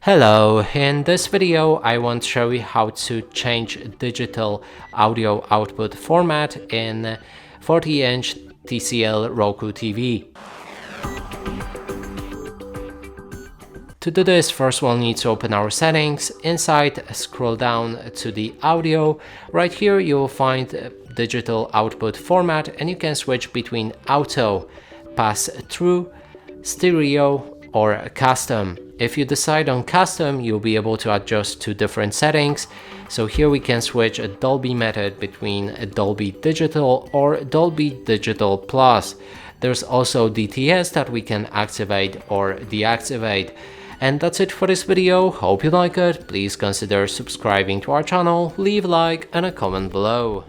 Hello, in this video I want to show you how to change digital audio output format in 40-inch TCL Roku TV. To do this, first we'll need to open our settings. Inside, scroll down to the audio. Right here you will find digital output format and you can switch between auto, pass-through, stereo or custom. If you decide on custom, you'll be able to adjust two different settings. So here we can switch a Dolby method between a Dolby Digital or Dolby Digital Plus. There's also DTS that we can activate or deactivate. And that's it for this video. Hope you like it. Please consider subscribing to our channel, leave a like and a comment below.